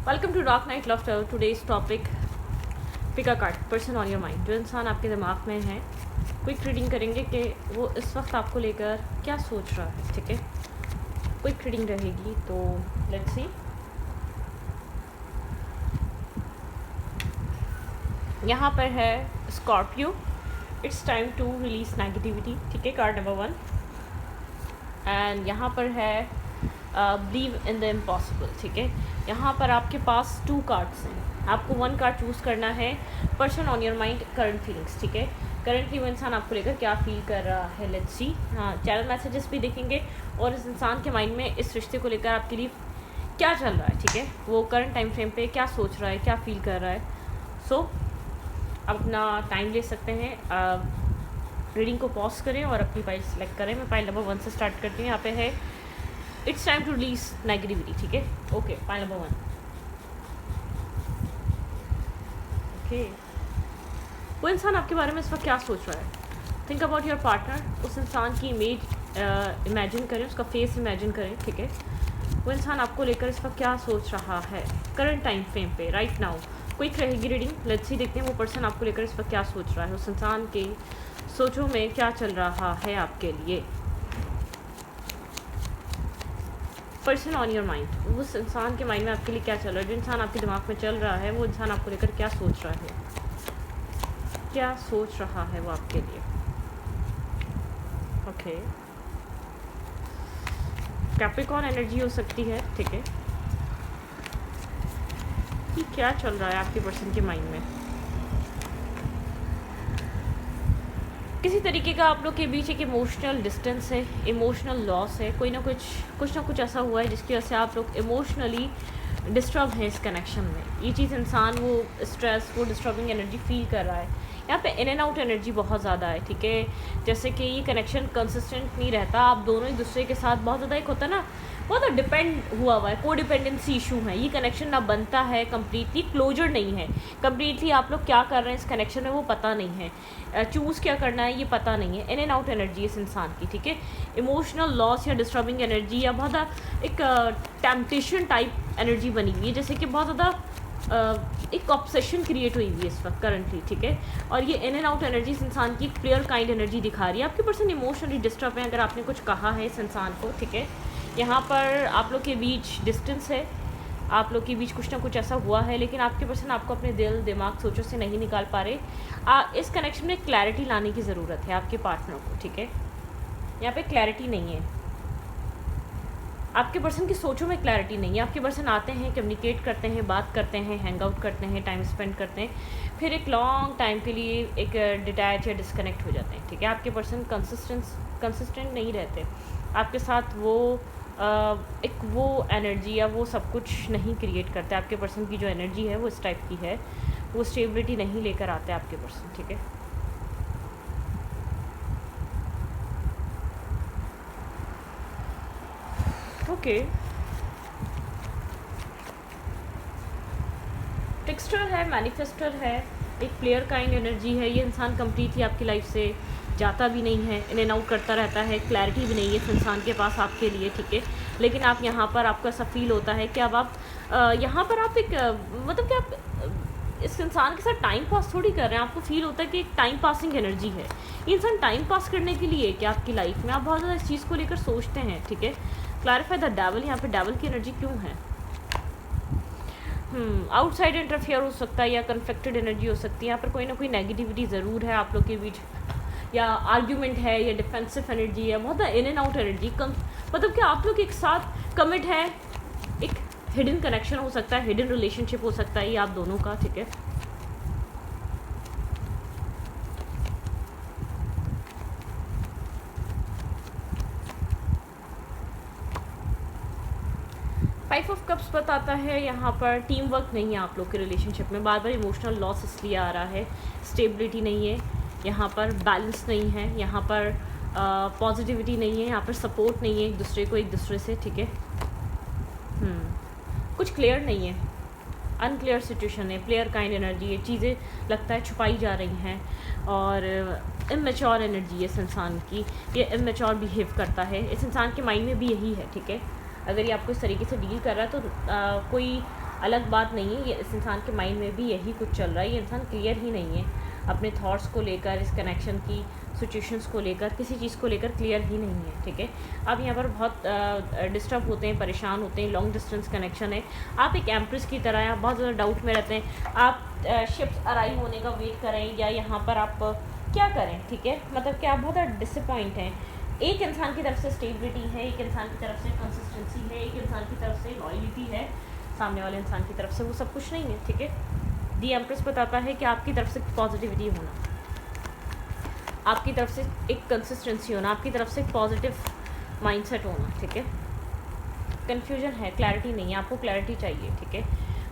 Welcome to dark night laughter. Today's topic pick a card, person on your mind. जो इंसान आपके दिमाग में है, क्विक रीडिंग करेंगे कि वो इस वक्त आपको लेकर क्या सोच रहा है। ठीक है, क्विक रीडिंग रहेगी, तो लेट्स सी। यहाँ पर है Scorpio, it's time to release negativity. ठीक है, कार्ड नंबर 1। एंड यहाँ पर है बिलीव इन द इम्पॉसिबल। ठीक है, यहाँ पर आपके पास 2 कार्ड्स हैं, आपको 1 कार्ड चूज़ करना है। Person on your mind, current feelings. ठीक है, करंटली वो इंसान आपको लेकर क्या फील कर रहा है। Let's see. हाँ, चैनल मैसेजेस भी देखेंगे और इस इंसान के माइंड में इस रिश्ते को लेकर आपके लिए क्या चल रहा है। ठीक है, वो करंट टाइम फ्रेम पे क्या सोच रहा है, क्या फील कर रहा है। सो अपना टाइम ले सकते हैं, रीडिंग को पॉज करें और अपनी फाइल सेलेक्ट करें। मैं फाइल नंबर 1 से स्टार्ट करती हूँ। यहाँ पे है it's time to release negativity. ठीक है, ओके, फाइल नंबर 1। ओके, वो इंसान आपके बारे में इस वक्त क्या सोच रहा है। Think about your partner. उस इंसान की इमेज इमेजिन करें, उसका फेस इमेजिन करें। ठीक है, वो इंसान आपको लेकर इस वक्त क्या सोच रहा है करंट टाइम फ्रेम पे, राइट नाउ। क्विक रहेगी रीडिंग, लेट्स सी। देखते हैं वो पर्सन आपको लेकर इस वक्त क्या सोच रहा है, उस इंसान के सोचों में क्या चल रहा है आपके लिए। पर्सन ऑन योर माइंड, उस इंसान के माइंड में आपके लिए क्या चल रहा है। जो इंसान आपके दिमाग में चल रहा है, वो इंसान आपको लेकर क्या सोच रहा है, क्या सोच रहा है वो आपके लिए। ओके, कैप्रिकॉर्न एनर्जी हो सकती है। ठीक है, कि क्या चल रहा है आपके पर्सन के माइंड में। किसी तरीके का आप लोग के बीच एक इमोशनल डिस्टेंस है, इमोशनल लॉस है। कोई ना कुछ ऐसा हुआ है जिसकी वजह से आप लोग इमोशनली डिस्टर्ब हैं इस कनेक्शन में। ये चीज़ इंसान वो स्ट्रेस, वो डिस्टर्बिंग एनर्जी फील कर रहा है। यहाँ पे इन एंड आउट एनर्जी बहुत ज़्यादा है। ठीक है, जैसे कि ये कनेक्शन कंसिस्टेंट नहीं रहता, आप दोनों एक दूसरे के साथ बहुत ज़्यादा, एक होता है ना, बहुत ज़्यादा डिपेंड हुआ है, को डिपेंडेंसी इशू है। ये कनेक्शन ना बनता है, कम्प्लीटली क्लोजर नहीं है। कम्प्लीटली आप लोग क्या कर रहे हैं इस कनेक्शन में वो पता नहीं है, चूज़ क्या करना है ये पता नहीं है। इन एंड आउट एनर्जी इस इंसान की। ठीक है, इमोशनल लॉस या डिस्टर्बिंग एनर्जी या बहुत एक टेम्पटेशन टाइप एनर्जी बनी हुई है, जैसे कि बहुत ज़्यादा एक ऑब्सेशन क्रिएट हुई हुई है इस वक्त करंटली। ठीक है, और ये इन एंड आउट एनर्जी इस इंसान की क्लियर काइंड एनर्जी दिखा रही है। आपके पर्सन इमोशनली डिस्टर्ब है अगर आपने कुछ कहा है इस इंसान को। ठीक है, यहाँ पर आप लोग के बीच डिस्टेंस है, आप लोग के बीच कुछ ना कुछ ऐसा हुआ है, लेकिन आपके पर्सन आपको अपने दिल दिमाग सोचों से नहीं निकाल पा रहे। इस कनेक्शन में क्लैरिटी लाने की ज़रूरत है आपके पार्टनर को। ठीक है, यहाँ पे क्लैरिटी नहीं है, आपके पर्सन की सोचों में क्लैरिटी नहीं है। आपके पर्सन आते हैं, कम्युनिकेट करते हैं, बात करते हैं, हैंग आउट करते हैं, टाइम स्पेंड करते हैं, फिर एक लॉन्ग टाइम के लिए एक डिटैच या डिस्कनेक्ट हो जाते हैं। ठीक है, आपके पर्सन कंसिस्टेंट नहीं रहते आपके साथ, एक वो एनर्जी या वो सब कुछ नहीं क्रिएट करते। आपके पर्सन की जो एनर्जी है वो इस टाइप की है, वो स्टेबिलिटी नहीं लेकर आते आपके पर्सन। ठीक है, ओके, टेक्सचर है, मैनिफेस्टर है, एक प्लेयर काइंड एनर्जी है। ये इंसान कम्प्लीटली आपकी लाइफ से जाता भी नहीं है, इन एंड आउट करता रहता है, क्लैरिटी भी नहीं है इस इंसान के पास आपके लिए। ठीक है, लेकिन आप यहाँ पर आपको ऐसा फील होता है कि अब आप यहाँ पर आप एक मतलब कि आप इस इंसान के साथ टाइम पास थोड़ी कर रहे हैं, आपको फील होता है कि एक टाइम पासिंग एनर्जी है। ये इंसान टाइम पास करने के लिए कि आपकी लाइफ में आप बहुत ज़्यादा इस चीज़ को लेकर सोचते हैं। ठीक है, क्लैरिफाई द डेविल। यहाँ पे डेविल की एनर्जी क्यों है। आउटसाइड इंटरफेयर हो सकता है या कन्फ्लिक्टेड एनर्जी हो सकती है। यहाँ पर कोई ना कोई नेगेटिविटी ज़रूर है आप लोग के बीच, या आर्ग्यूमेंट है, या डिफेंसिव एनर्जी है, बहुत इन एंड आउट एनर्जी। मतलब कि आप लोग एक साथ कमिट है, एक हिडन कनेक्शन हो सकता है, हिडन रिलेशनशिप हो सकता है ये आप दोनों का। ठीक है, फाइव ऑफ कप्स बताता है यहाँ पर टीम वर्क नहीं है आप लोग के रिलेशनशिप में, बार बार इमोशनल लॉस इसलिए आ रहा है, स्टेबिलिटी नहीं है यहाँ पर, बैलेंस नहीं है यहाँ पर, पॉजिटिविटी नहीं है यहाँ पर, सपोर्ट नहीं है एक दूसरे से। ठीक है, कुछ क्लियर नहीं है, अनक्लियर सिचुएशन है, प्लेयर काइंड एनर्जी है, चीज़ें लगता है छुपाई जा रही हैं, और इमेच्योर एनर्जी है इस इंसान की, ये इमेच्योर बिहेव करता है। इस इंसान के माइंड में भी यही है। ठीक है, अगर ये आपको इस तरीके से डील कर रहा है तो कोई अलग बात नहीं है, ये इस इंसान के माइंड में भी यही कुछ चल रहा है। ये इंसान क्लियर ही नहीं है अपने थॉट्स को लेकर, इस कनेक्शन की सिचुएशंस को लेकर, किसी चीज़ को लेकर क्लियर ही नहीं है, ठीक है। आप यहाँ पर बहुत डिस्टर्ब होते हैं, परेशान होते हैं, लॉन्ग डिस्टेंस कनेक्शन है। आप एक एम्प्रेस की तरह हैं, आप बहुत ज़्यादा डाउट में रहते हैं। आप शिप्स अराइव होने का वेट करें या यहाँ पर आप क्या करें, ठीक है। मतलब कि आप बहुत ज़्यादा डिसअपॉइंट हैं। एक इंसान की तरफ से स्टेबिलिटी है, एक इंसान की तरफ से कंसिस्टेंसी है, एक इंसान की तरफ से लॉयल्टी है, सामने वाले इंसान की तरफ से वो सब कुछ नहीं है, ठीक है। दी एम्प्रेस बताता है कि आपकी तरफ से पॉजिटिविटी होना, आपकी तरफ से एक कंसिस्टेंसी होना, आपकी तरफ से एक पॉजिटिव माइंडसेट होना, ठीक है। कन्फ्यूजन है, क्लैरिटी नहीं है, आपको क्लैरिटी चाहिए, ठीक है।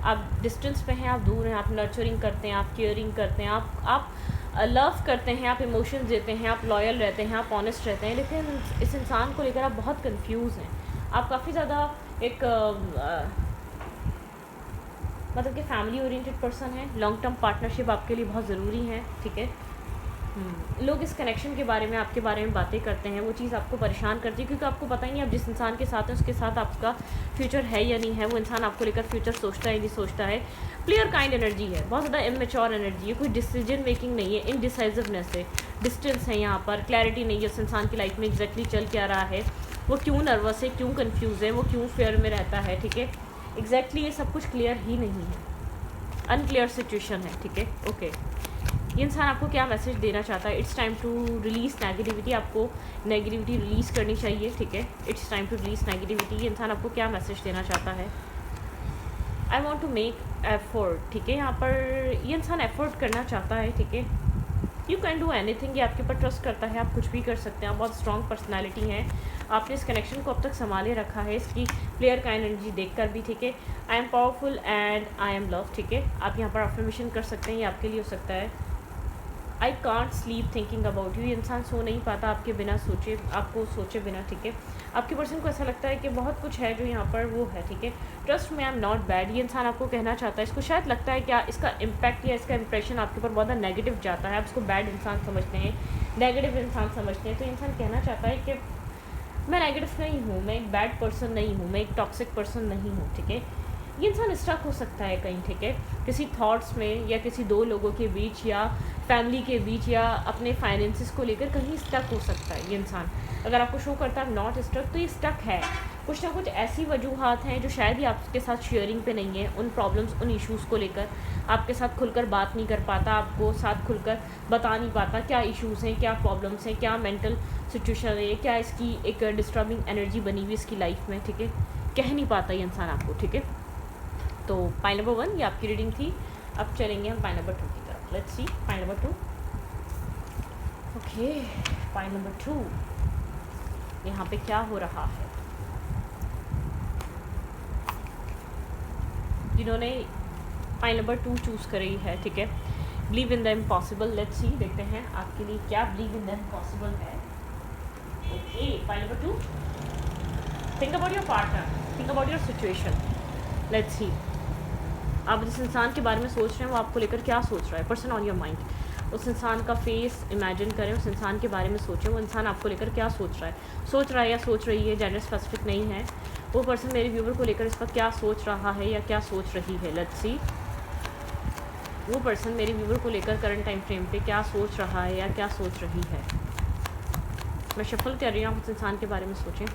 आप डिस्टेंस पे हैं, आप दूर हैं, आप नर्चरिंग करते हैं, आप केयरिंग करते हैं, आप लव करते हैं, आप इमोशंस देते हैं, आप लॉयल रहते हैं, आप ऑनेस्ट रहते हैं, लेकिन इस इंसान को लेकर आप बहुत कंफ्यूज हैं। आप काफ़ी ज़्यादा एक मतलब कि फैमिली ओरिएंटेड पर्सन है। लॉन्ग टर्म पार्टनरशिप आपके लिए बहुत ज़रूरी है, ठीक है। लोग इस कनेक्शन के बारे में, आपके बारे में बातें करते हैं, वो चीज़ आपको परेशान करती है, क्योंकि आपको पता ही नहीं आप जिस इंसान के साथ हैं उसके साथ आपका फ्यूचर है या नहीं है। वो इंसान आपको लेकर फ्यूचर सोचता है नहीं सोचता है। प्लेयर काइंड एनर्जी है, बहुत ज़्यादा इमेच्योर एनर्जी है, कोई डिसीजन मेकिंग नहीं है, इनडिसाइसिवनेस है, डिस्टेंस है, यहाँ पर क्लैरिटी नहीं है उस इंसान की लाइफ में एग्जैक्टली चल क्या रहा है, वो क्यों नर्वस है, क्यों कन्फ्यूज़ है, वो क्यों फेयर में रहता है, ठीक है। एग्जैक्टली ये सब कुछ क्लियर ही नहीं है, अनक्लियर सिचुएशन है, ठीक है। ओके, ये इंसान आपको क्या मैसेज देना चाहता है? It's time to release negativity, आपको नेगेटिविटी रिलीज़ करनी चाहिए, ठीक है। It's time to release negativity. ये इंसान आपको क्या मैसेज देना चाहता है? I want to make effort, ठीक है। यहाँ पर ये इंसान एफर्ट करना चाहता है, ठीक है। यू कैन डू एनीथिंग, ये आपके ऊपर ट्रस्ट करता है, आप कुछ भी कर सकते हैं, आप बहुत स्ट्रॉन्ग पर्सनैलिटी हैं, आपने इस कनेक्शन को अब तक संभाले रखा है, इसकी प्लेयर का एनर्जी देखकर भी, ठीक है। I M powerful and I am love, ठीक है। आप यहाँ पर अफर्मेशन कर सकते हैं, ये आपके लिए हो सकता है। I can't sleep thinking about you, ये इंसान सो नहीं पाता आपके बिना सोचे, आपको सोचे बिना, ठीक है। आपके पर्सन को ऐसा लगता है कि बहुत कुछ है जो यहाँ पर वो है, ठीक है। ट्रस्ट में आई एम नॉट बैड, ये इंसान आपको कहना चाहता है। इसको शायद लगता है क्या इसका इम्पैक्ट या इसका इंप्रेशन आपके ऊपर बहुत ज़्यादा नेगेटिव जाता है, आप इसको बैड इंसान समझते हैं, नेगेटिव इंसान समझते हैं। तो इंसान कहना चाहता है कि मैं नेगेटिव नहीं हूँ, मैं एक बैड पर्सन नहीं हूँ, मैं एक टॉक्सिक पर्सन नहीं हूँ, ठीक है। ये इंसान स्टक हो सकता है कहीं, ठीक है, किसी थॉट्स में या किसी दो लोगों के बीच या फैमिली के बीच या अपने फाइनेंसिस को लेकर कहीं स्टक हो सकता है ये इंसान। अगर आपको शो करता है नॉट स्टक, तो ये स्टक है। कुछ ना कुछ ऐसी वजूहात हैं जो शायद ही आपके साथ शेयरिंग पे नहीं है, उन प्रॉब्लम्स, उन इश्यूज़ को लेकर आपके साथ खुलकर बात नहीं कर पाता, आपको साथ खुलकर बता नहीं पाता क्या इश्यूज़ हैं, क्या प्रॉब्लम्स हैं, क्या मेंटल सिचुएशन है, क्या इसकी एक डिस्टर्बिंग एनर्जी बनी हुई इसकी लाइफ में, ठीक है। कह नहीं पाता ये इंसान आपको, ठीक है। तो पॉइंट नंबर 1 ये आपकी रीडिंग थी। अब चलेंगे हम पॉइंट नंबर 2 की तरफ। Let's see point number 2। Okay, point number 2 यहाँ पे क्या हो रहा है? जिन्होंने पॉइंट नंबर 2 चूज़ करी है, ठीक है, believe in the impossible. Let's see, देखते हैं आपके लिए क्या बिलीव इन द इम्पॉसिबल है। Okay, point number 2, think about your partner, think about your situation. Let's see, आप जिस इंसान के बारे में सोच रहे हैं वो आपको लेकर क्या सोच रहा है। पर्सन ऑन योर माइंड, उस इंसान का फेस इमेजिन करें, उस इंसान के बारे में सोचें, वो इंसान आपको लेकर क्या सोच रहा है या सोच रही है, जेंडर स्पेसिफिक नहीं है। वो पर्सन मेरे व्यूवर को लेकर इस वक्त क्या सोच रहा है या क्या सोच रही है। लेट्स सी, वो पर्सन मेरे व्यूवर को लेकर करंट टाइम फ्रेम पे क्या सोच रहा है या क्या सोच रही है। मैं शफल कर रही हूँ, आप उस इंसान के बारे में सोचें।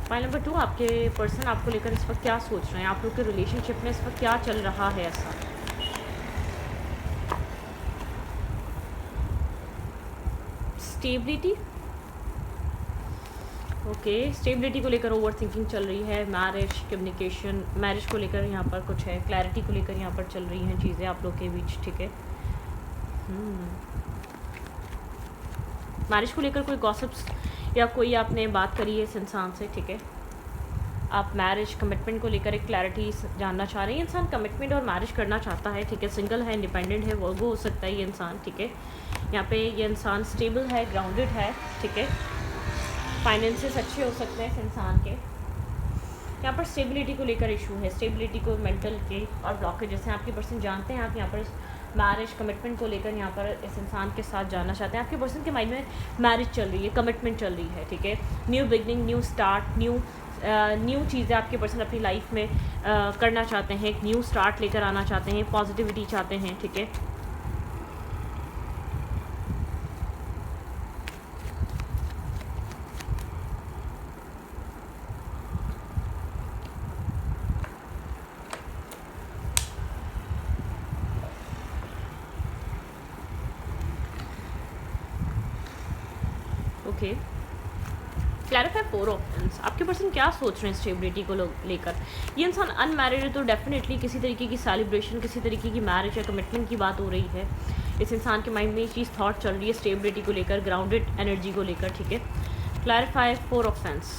पॉइंट नंबर 2, आपके पर्सन आपको लेकर इस वक्त क्या सोच रहे हैं, आप लोग के रिलेशनशिप में इस वक्त क्या चल रहा है ऐसा। स्टेबिलिटी, ओके, स्टेबिलिटी को लेकर ओवर थिंकिंग चल रही है। मैरिज, कम्युनिकेशन, मैरिज को लेकर यहाँ पर कुछ है, क्लैरिटी को लेकर यहाँ पर चल रही हैं चीज़ें आप लोग के बीच, ठीक है। मैरिज को लेकर कोई गॉसिप्स या कोई आपने बात करी है इस इंसान से, ठीक है। आप मैरिज, कमिटमेंट को लेकर एक क्लैरिटी जानना चाह रहे हैं। इंसान कमिटमेंट और मैरिज करना चाहता है, ठीक है, सिंगल है, इंडिपेंडेंट है, वो हो सकता है ये इंसान, ठीक है। यहाँ पे ये इंसान स्टेबल है, ग्राउंडेड है, ठीक है। फाइनेंसेस अच्छे हो सकते हैं इस इंसान के। यहाँ पर स्टेबिलिटी को लेकर इशू है, स्टेबिलिटी को मेंटल के और ब्लॉकेज, जैसे आपके पर्सन जानते हैं आप यहाँ पर मैरिज, कमिटमेंट को लेकर यहाँ पर इस इंसान के साथ जाना चाहते हैं। आपके पर्सन के माइंड में मैरिज चल रही है, कमिटमेंट चल रही है, ठीक है, new beginning, new start, new new चीज़ें आपके पर्सन अपनी लाइफ में करना चाहते हैं, एक न्यू स्टार्ट लेकर आना चाहते हैं, पॉजिटिविटी चाहते हैं, ठीक है। Okay, clarify 4 options. आपके पर्सन क्या सोच रहे हैं स्टेबिलिटी को लेकर? ये इंसान अनमैरिड है तो डेफिनेटली किसी तरीके की सेलिब्रेशन, किसी तरीके की मैरिज या कमिटमेंट की बात हो रही है। इस इंसान के माइंड में ये चीज़ थॉट चल रही है स्टेबिलिटी को लेकर, ग्राउंडेड एनर्जी को लेकर, ठीक है। Clarify 4 options.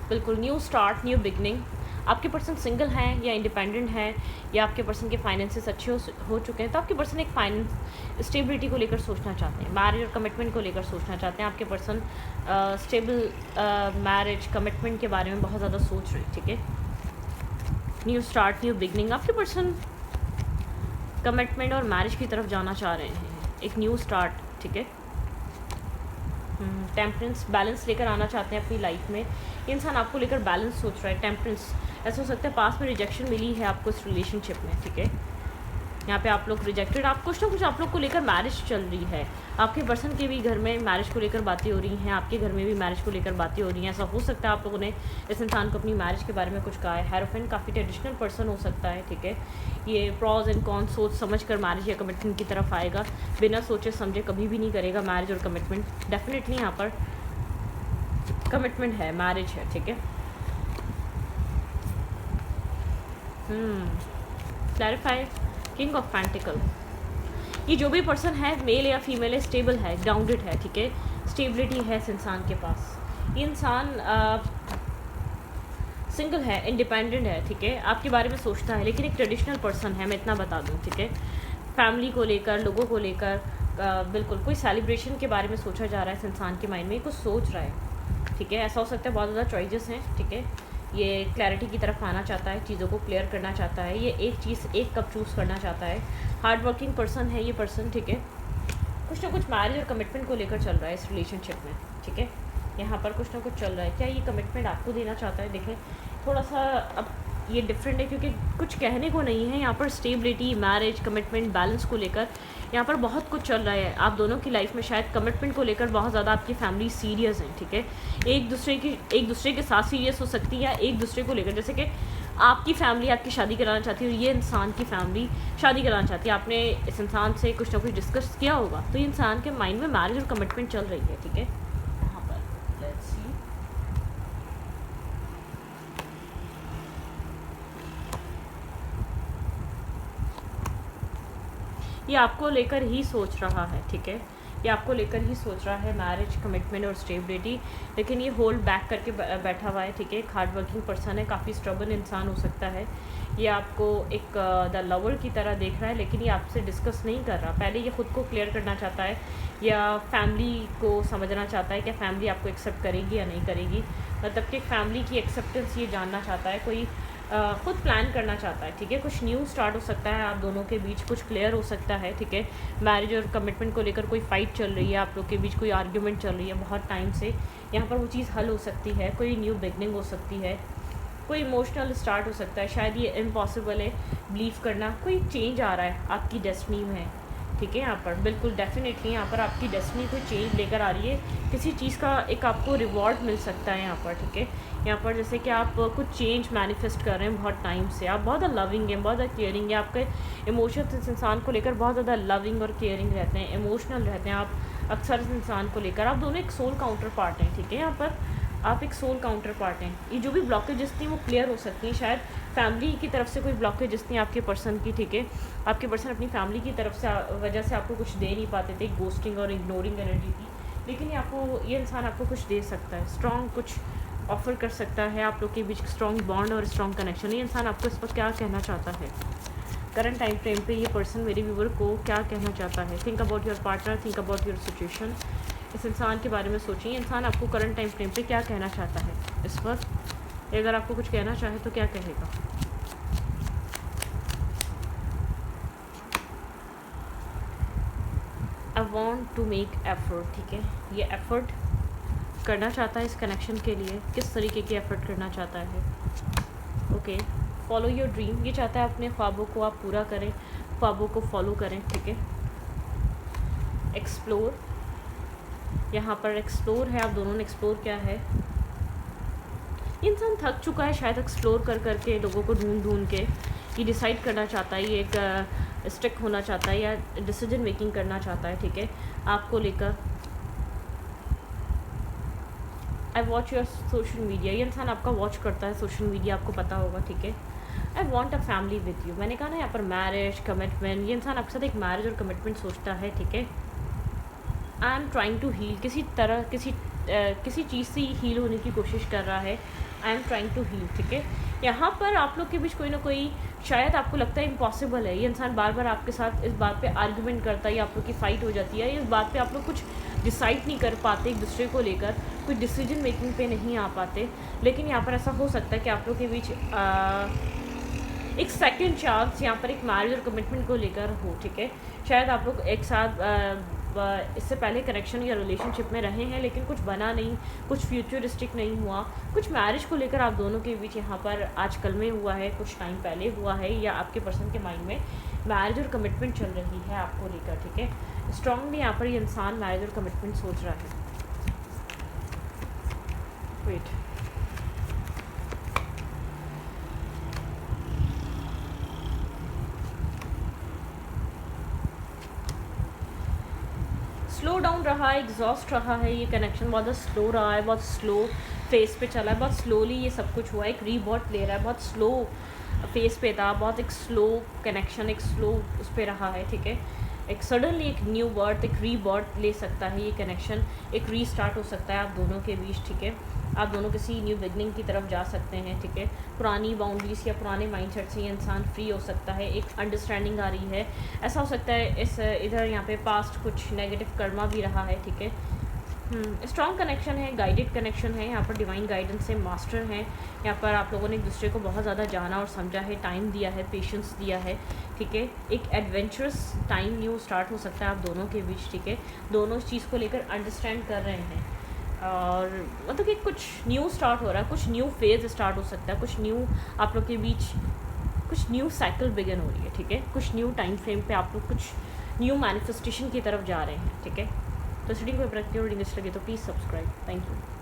बिल्कुल, न्यू स्टार्ट, न्यू बिगनिंग। आपके पर्सन सिंगल हैं या इंडिपेंडेंट हैं, या आपके पर्सन के फाइनेंसेस अच्छे हो चुके हैं, तो आपके पर्सन एक फाइनेंस स्टेबिलिटी को लेकर सोचना चाहते हैं, मैरिज और कमिटमेंट को लेकर सोचना चाहते हैं। आपके पर्सन स्टेबल मैरिज कमिटमेंट के बारे में बहुत ज़्यादा सोच रहे हैं, ठीक है। New start, new beginning. आपके पर्सन कमिटमेंट और मैरिज की तरफ जाना चाह रहे हैं, एक न्यू स्टार्ट, ठीक है। टेम्परेंस, बैलेंस लेकर आना चाहते हैं अपनी लाइफ में। ये इंसान आपको लेकर बैलेंस सोच रहा है, टेम्परेंस। ऐसा हो सकता है पास में रिजेक्शन मिली है आपको इस रिलेशनशिप में, ठीक है। यहाँ पे आप लोग रिजेक्टेड, आप कुछ ना कुछ आप लोग को लेकर मैरिज चल रही है। आपके पर्सन के भी घर में मैरिज को लेकर बातें हो रही हैं, आपके घर में भी मैरिज को लेकर बातें हो रही हैं। ऐसा हो सकता है आप लोगों ने इस इंसान को अपनी मैरिज के बारे में कुछ कहा है। हेरोफेंट काफ़ी ट्रेडिशनल पर्सन हो सकता है, ठीक है। ये प्रॉज एंड कॉन सोच समझ कर मैरिज या कमिटमेंट की तरफ आएगा, बिना सोचे समझे कभी भी नहीं करेगा मैरिज और कमिटमेंट। डेफिनेटली यहाँ पर कमिटमेंट है, मैरिज है, ठीक है। Clarify king of pentacle. ये जो भी पर्सन है, मेल या फीमेल है, स्टेबल है, ग्राउंडेड है, ठीक है। स्टेबिलिटी है इस इंसान के पास। ये इंसान सिंगल है, इंडिपेंडेंट है, ठीक है। आपके बारे में सोचता है, लेकिन एक ट्रेडिशनल पर्सन है, मैं इतना बता दूं, ठीक है। फैमिली को लेकर, लोगों को लेकर बिल्कुल कोई सेलिब्रेशन के बारे में सोचा जा रहा है इस इंसान के माइंड में, कुछ सोच रहा है, ठीक है। ऐसा हो सकता है बहुत ज़्यादा चॉइसेस हैं, ठीक है। ये क्लैरिटी की तरफ आना चाहता है, चीज़ों को क्लियर करना चाहता है, ये एक चीज़ एक कप चूज़ करना चाहता है। हार्ड वर्किंग पर्सन है ये पर्सन, ठीक है। कुछ ना कुछ मैरिज और कमिटमेंट को लेकर चल रहा है इस रिलेशनशिप में, ठीक है। यहाँ पर कुछ ना कुछ चल रहा है। क्या ये कमिटमेंट आपको देना चाहता है? देखें थोड़ा सा अब ये डिफरेंट है, क्योंकि कुछ कहने को नहीं है यहाँ पर। स्टेबिलिटी, मैरिज, कमिटमेंट, बैलेंस को लेकर यहाँ पर बहुत कुछ चल रहा है आप दोनों की लाइफ में। शायद कमिटमेंट को लेकर बहुत ज़्यादा आपकी फैमिली सीरियस है, ठीक है। एक दूसरे के साथ सीरियस हो सकती है, या एक दूसरे को लेकर, जैसे कि आपकी फैमिली आपकी शादी कराना चाहती है और ये इंसान की फैमिली शादी कराना चाहती है। आपने इस इंसान से कुछ ना कुछ डिस्कस किया होगा, तो ये इंसान के माइंड में मैरिज और कमिटमेंट चल रही है, ठीक है। यहाँ पर लेट्स सी, ये आपको लेकर ही सोच रहा है, ठीक है। ये आपको लेकर ही सोच रहा है मैरिज, कमिटमेंट और स्टेबिलिटी, लेकिन ये होल्ड बैक करके बैठा हुआ है, ठीक है। एक हार्ड वर्किंग पर्सन है, काफ़ी स्ट्रगल इंसान हो सकता है। ये आपको एक द लवर की तरह देख रहा है, लेकिन ये आपसे डिस्कस नहीं कर रहा। पहले ये ख़ुद को क्लियर करना चाहता है, या फैमिली को समझना चाहता है कि फैमिली आपको एक्सेप्ट करेगी या नहीं करेगी। मतलब कि फैमिली की एक्सेप्टेंस ये जानना चाहता है, कोई खुद प्लान करना चाहता है, ठीक है। कुछ न्यू स्टार्ट हो सकता है आप दोनों के बीच, कुछ क्लियर हो सकता है, ठीक है। मैरिज और कमिटमेंट को लेकर कोई फाइट चल रही है आप लोग के बीच, कोई आर्ग्यूमेंट चल रही है बहुत टाइम से, यहाँ पर वो चीज़ हल हो सकती है। कोई न्यू बिगनिंग हो सकती है, कोई इमोशनल स्टार्ट हो सकता है। शायद ये इम्पॉसिबल है बिलीव करना, कोई चेंज आ रहा है आपकी डेस्टिनी में, ठीक है। यहाँ पर बिल्कुल डेफिनेटली यहाँ पर आपकी डेस्टिनी कोई चेंज लेकर आ रही है। किसी चीज़ का एक आपको रिवॉर्ड मिल सकता है यहाँ पर, ठीक है। यहाँ पर जैसे कि आप कुछ चेंज मैनिफेस्ट कर रहे हैं बहुत टाइम से, आप बहुत ज़्यादा लविंग हैं, बहुत ज़्यादा केयरिंग है। आपके इमोशंस इस इंसान को लेकर बहुत ज़्यादा लविंग और केयरिंग रहते हैं, इमोशनल रहते हैं आप अक्सर इस इंसान को लेकर। आप दोनों एक सोल काउंटर पार्ट हैं, ठीक है। यहाँ पर आप एक सोल काउंटर पार्ट हैं। ये जो भी ब्लॉकेजेस थी वो क्लियर हो सकती हैं। शायद फैमिली की तरफ से कोई ब्लॉकेजेस थी आपके पर्सन की, ठीक है। आपके पर्सन अपनी फैमिली की तरफ से वजह से आपको कुछ दे नहीं पाते थे, गोस्टिंग और इग्नोरिंग एनर्जी थी, लेकिन ये इंसान आपको कुछ दे सकता है, स्ट्रॉन्ग कुछ ऑफर कर सकता है। आप लोग के बीच स्ट्रॉन्ग बॉन्ड और स्ट्रॉन्ग कनेक्शन। ये इंसान आपको इस पर क्या कहना चाहता है करंट टाइम फ्रेम पे? ये पर्सन मेरे व्यूवर को क्या कहना चाहता है? Think about your partner, think about your situation. इस इंसान के बारे में सोचिए, इंसान आपको करंट टाइम फ्रेम पे क्या कहना चाहता है इस वक्त। अगर आपको कुछ कहना चाहे तो क्या कहेगा? I want to make effort, ठीक है। ये एफर्ट करना चाहता है इस कनेक्शन के लिए, किस तरीके की एफर्ट करना चाहता है। ओके, फॉलो योर ड्रीम, ये चाहता है अपने ख्वाबों को आप पूरा करें, ख्वाबों को फॉलो करें, ठीक है। एक्सप्लोर, यहाँ पर एक्सप्लोर है, आप दोनों ने एक्सप्लोर किया है। इंसान थक चुका है शायद एक्सप्लोर कर करके, लोगों को ढूंढ ढूंढ के। ये डिसाइड करना चाहता है, ये एक स्टिक होना चाहता है या डिसीजन मेकिंग करना चाहता है, ठीक है, आपको लेकर। I watch your social media, ये इंसान आपका वॉच करता है सोशल मीडिया, आपको पता होगा, ठीक है। I want a family with you, मैंने कहा ना यहाँ पर मैरिज, कमिटमेंट, ये इंसान आपके साथ एक मैरिज और कमिटमेंट सोचता है, ठीक है। I am trying to heal, किसी तरह किसी चीज़ से हील होने की कोशिश कर रहा है। I am trying to heal, ठीक है। यहाँ पर आप लोग के बीच कोई ना कोई, शायद आपको लगता है इम्पॉसिबल है, ये इंसान बार बार आपके साथ इस बात पे आर्गुमेंट करता है या आप लोग की फ़ाइट हो जाती है, इस बात पे आप लोग कुछ डिसाइड नहीं कर पाते एक दूसरे को लेकर, कुछ डिसीजन मेकिंग पे नहीं आ पाते। लेकिन यहाँ पर ऐसा हो सकता है कि आप लोग के बीच एक सेकंड चांस यहाँ पर एक मैरिज और कमिटमेंट को लेकर हो, ठीक है। शायद आप लोग एक साथ इससे पहले कनेक्शन या रिलेशनशिप में रहे हैं, लेकिन कुछ बना नहीं, कुछ फ्यूचरिस्टिक नहीं हुआ, कुछ मैरिज को लेकर आप दोनों के बीच यहाँ पर आजकल में हुआ है, कुछ टाइम पहले हुआ है, या आपके पर्सन के माइंड में मैरिज और कमिटमेंट चल रही है आपको लेकर, ठीक है। स्ट्रांगली यहाँ पर ये इंसान मैरिज और कमिटमेंट सोच रहा है। वेट, स्लो डाउन रहा है, एग्जॉस्ट रहा है, ये कनेक्शन बहुत स्लो रहा है, बहुत स्लो फेस पे चला है, बहुत स्लोली ये सब कुछ हुआ है, एक रीबॉट ले रहा है, बहुत स्लो फेस पे था, बहुत एक स्लो कनेक्शन, एक स्लो उस पर रहा है, ठीक है। एक सडनली एक न्यू बर्थ, एक रीबॉट ले सकता है ये कनेक्शन, एक रीस्टार्ट हो सकता है आप दोनों के बीच, ठीक है। आप दोनों किसी न्यू बिगनिंग की तरफ जा सकते हैं, ठीक है। पुरानी बाउंड्रीज या पुराने माइंडसेट से ये इंसान फ्री हो सकता है, एक अंडरस्टैंडिंग आ रही है। ऐसा हो सकता है इस इधर यहाँ पे पास्ट कुछ नेगेटिव कर्मा भी रहा है, ठीक है। स्ट्रॉन्ग कनेक्शन है, गाइडेड कनेक्शन है, यहाँ पर डिवाइन गाइडेंस से मास्टर हैं। यहाँ पर आप लोगों ने एक दूसरे को बहुत ज़्यादा जाना और समझा है, टाइम दिया है, पेशेंस दिया है, ठीक है। एक एडवेंचरस टाइम न्यू स्टार्ट हो सकता है आप दोनों के बीच, ठीक है। दोनों इस चीज़ को लेकर अंडरस्टैंड कर रहे हैं, और मतलब कि कुछ न्यू स्टार्ट हो रहा है, कुछ न्यू फेज स्टार्ट हो सकता है, कुछ न्यू आप लोग के बीच कुछ न्यू साइकिल बिगिन हो रही है, ठीक है। कुछ न्यू टाइम फ्रेम पे आप लोग कुछ न्यू मैनिफेस्टेशन की तरफ जा रहे हैं, ठीक है। तो रीडिंग को प्रैक्टिकल रीडिंग अच्छी लगे तो प्लीज़ सब्सक्राइब। Thank you.